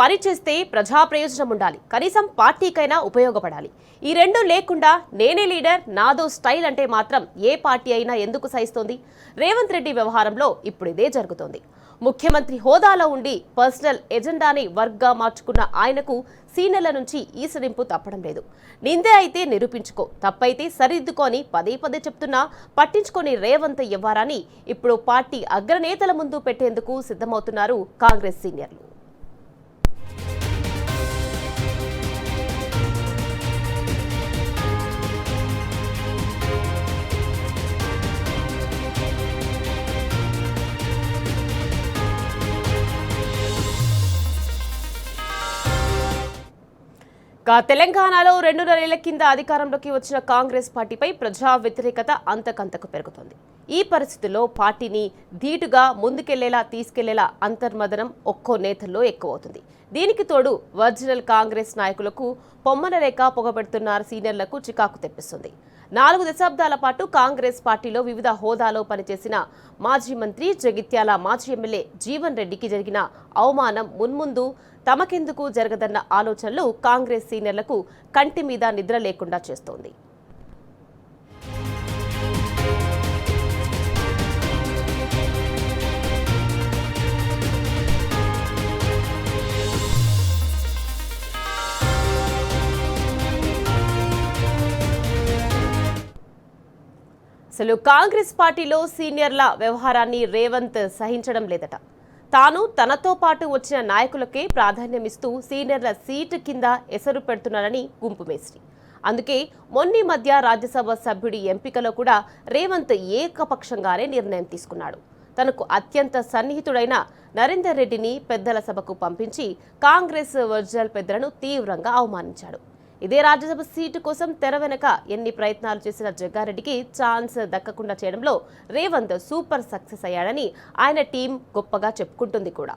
పని చేస్తే ప్రజా ప్రయోజనం ఉండాలి, కనీసం పార్టీకైనా ఉపయోగపడాలి. ఈ రెండు లేకుండా నేనే లీడర్, నాదో స్టైల్ అంటే మాత్రం ఏ పార్టీ అయినా ఎందుకు సహిస్తోంది? రేవంత్ రెడ్డి వ్యవహారంలో ఇప్పుడు ఇదే జరుగుతోంది. ముఖ్యమంత్రి హోదాలో ఉండి పర్సనల్ ఎజెండాని వర్క్గా మార్చుకున్న ఆయనకు సీనియర్ల నుంచి ఈసడింపు తప్పడం లేదు. నిందే అయితే నిరూపించుకో, తప్పైతే సరిదిద్దుకొని పదే పదే చెప్తున్నా పట్టించుకొని రేవంత్ వ్యవహారాన్ని ఇప్పుడు పార్టీ అగ్రనేతల ముందు పెట్టేందుకు సిద్ధమవుతున్నారు కాంగ్రెస్ సీనియర్లు. తెలంగాణలో 2.5 ఏళ్ల కింద అధికారంలోకి వచ్చిన కాంగ్రెస్ పార్టీపై ప్రజా వ్యతిరేకత అంతకంతకు పెరుగుతోంది. ఈ పరిస్థితుల్లో పార్టీని ధీటుగా ముందుకెళ్లేలా తీసుకెళ్లేలా అంతర్మదనం ఒక్కో నేతల్లో ఎక్కువవుతుంది. దీనికి తోడు ఒరిజినల్ కాంగ్రెస్ నాయకులకు పొమ్మనలేక పొగబెడుతున్న సీనియర్లకు చికాకు తెప్పిస్తుంది. 4 దశాబ్దాల పాటు కాంగ్రెస్ పార్టీలో వివిధ హోదాలో పనిచేసిన మాజీ మంత్రి, జగిత్యాల మాజీ ఎమ్మెల్యే జీవన్ రెడ్డికి జరిగిన అవమానం మున్ముందు తమకెందుకు జరగదన్న ఆలోచనలు కాంగ్రెస్ సీనియర్లకు కంటి మీద నిద్ర లేకుండా చేస్తోంది. అసలు కాంగ్రెస్ పార్టీలో సీనియర్ల వ్యవహారాన్ని రేవంత్ సహించడం లేదట. తాను తనతో పాటు వచ్చిన నాయకులకే ప్రాధాన్యమిస్తూ సీనియర్ల సీటు కింద ఎసరు పెడుతున్నారని గుంపు మేస్త్రి. అందుకే మొన్నీ మధ్య రాజ్యసభ సభ్యుడి ఎంపికలో కూడా రేవంత్ ఏకపక్షంగానే నిర్ణయం తీసుకున్నాడు. తనకు అత్యంత సన్నిహితుడైన నరేందర్ రెడ్డిని పెద్దల సభకు పంపించి కాంగ్రెస్ ఒరిజినల్ పెద్దలను తీవ్రంగా అవమానించాడు. ఇదే రాజ్యసభ సీటు కోసం తెర వెనక ఎన్ని ప్రయత్నాలు చేసిన జగ్గారెడ్డికి ఛాన్స్ దక్కకుండా చేయడంలో రేవంత్ సూపర్ సక్సెస్ అయ్యాడని ఆయన టీం గొప్పగా చెప్పుకుంటుంది కూడా.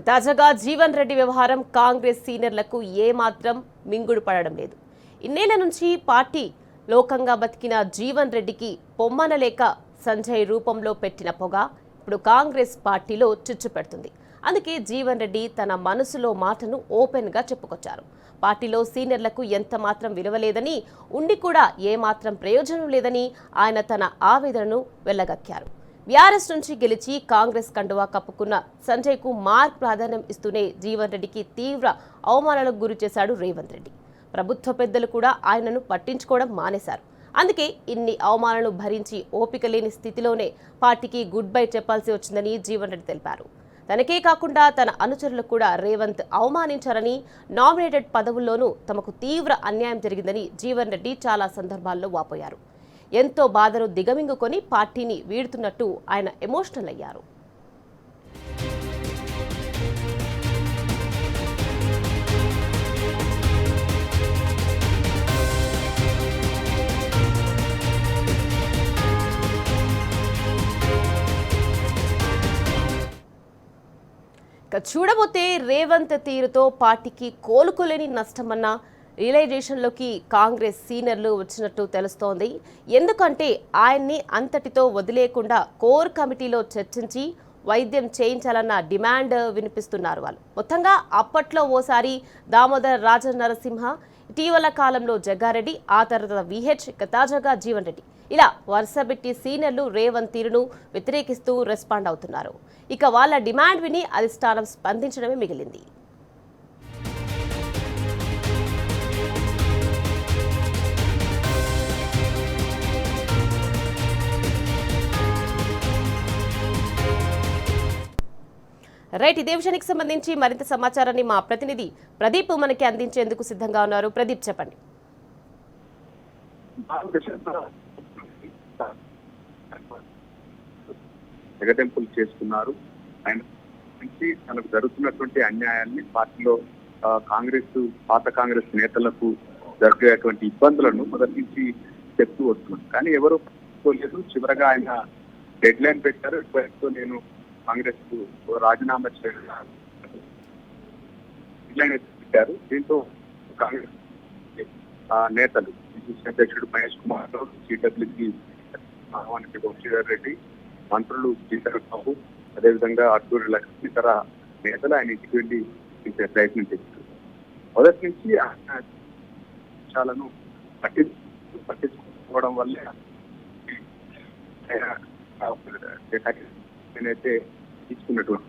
తాజాగా జీవన్ రెడ్డి వ్యవహారం కాంగ్రెస్ సీనియర్లకు ఏమాత్రం మింగుడు పడడం లేదు. ఇన్నేళ్ల నుంచి పార్టీ లోకంగా బతికిన జీవన్ రెడ్డికి పొమ్మనలేక సంజయ్ రూపంలో పెట్టిన పొగ ఇప్పుడు కాంగ్రెస్ పార్టీలో చిచ్చు పెడుతుంది. అందుకే జీవన్ రెడ్డి తన మనసులో మాటను ఓపెన్గా చెప్పుకొచ్చారు. పార్టీలో సీనియర్లకు ఎంత మాత్రం విలువ లేదని, ఉండి కూడా ఏమాత్రం ప్రయోజనం లేదని ఆయన తన ఆవేదనను వెళ్లగక్కారు. బీఆర్ఎస్ నుంచి గెలిచి కాంగ్రెస్ కండువా కప్పుకున్న సంజయ్ కు మార్క్ ప్రాధాన్యం ఇస్తూనే జీవన్ రెడ్డికి తీవ్ర అవమానాలకు గురి చేశాడు రేవంత్ రెడ్డి. ప్రభుత్వ పెద్దలు కూడా ఆయనను పట్టించుకోవడం మానేశారు. అందుకే ఇన్ని అవమానాలను భరించి ఓపిక లేని స్థితిలోనే పార్టీకి గుడ్ బై చెప్పాల్సి వచ్చిందని జీవన్ రెడ్డి తెలిపారు. తనకే కాకుండా తన అనుచరులకు కూడా రేవంత్ అవమానించారని, నామినేటెడ్ పదవుల్లోనూ తమకు తీవ్ర అన్యాయం జరిగిందని జీవన్ రెడ్డి చాలా సందర్భాల్లో వాపోయారు. ఎంతో బాధను దిగమింగుకొని పార్టీని వీడుతున్నట్టు ఆయన ఎమోషనల్ అయ్యారు. చూడబోతే రేవంత్ తీరుతో పార్టీకి కోలుకోలేని నష్టమన్న రియలైజేషన్లోకి కాంగ్రెస్ సీనియర్లు వచ్చినట్టు తెలుస్తోంది. ఎందుకంటే ఆయన్ని అంతటితో వదిలేకుండా కోర్ కమిటీలో చర్చించి వైద్యం చేయించాలన్న డిమాండ్ వినిపిస్తున్నారు వాళ్ళు. మొత్తంగా అప్పట్లో ఓసారి దామోదర్ రాజనరసింహ, ఇటీవల కాలంలో జగ్గారెడ్డి, ఆ తర్వాత విహెచ్, తాజాగా జీవన్ రెడ్డి, ఇలా వరుసబెట్టి సీనియర్లు రేవంత్ తీరును వ్యతిరేకిస్తూ రెస్పాండ్ అవుతున్నారు. ఇక వాళ్ళ డిమాండ్ విని అధిష్టానం స్పందించడమే మిగిలింది. రైట్, ఇదే విషయానికి సంబంధించి మరింత సమాచారాన్ని మా ప్రతినిధి ప్రదీప్ మనకి అందించేందుకు సిద్ధంగా ఉన్నారు. ప్రదీప్, చెప్పండి. తెగతెంపులు చేసుకున్నారు. ఆయన నుంచి తనకు జరుగుతున్నటువంటి అన్యాయాన్ని పార్టీలో పాత కాంగ్రెస్ నేతలకు జరిగేటువంటి ఇబ్బందులను మొదటి నుంచి చెప్తూ వస్తున్నారు. కానీ ఎవరు లేదు. చివరగా ఆయన డెడ్ లైన్ పెట్టారు. నేను కాంగ్రెస్ కు రాజీనామా చేయడం పెట్టారు. దీంతో కాంగ్రెస్ నేతలు పిసిసి అధ్యక్షుడు మహేష్ కుమార్ గౌడ్, సిడబ్ల్యూసి వంశీధర్ రెడ్డి, మంత్రులు శ్రీధర్ బాబు, అదేవిధంగా అర్జూరి లక్ష్మి ఇతర నేతలు ఆయన ఇంటికి వెళ్లి తీసే ప్రయత్నం చేశారు. మొదటి నుంచి అంశాలను పట్టించుకోవడం వల్లే నేనైతే తీసుకున్నటువంటి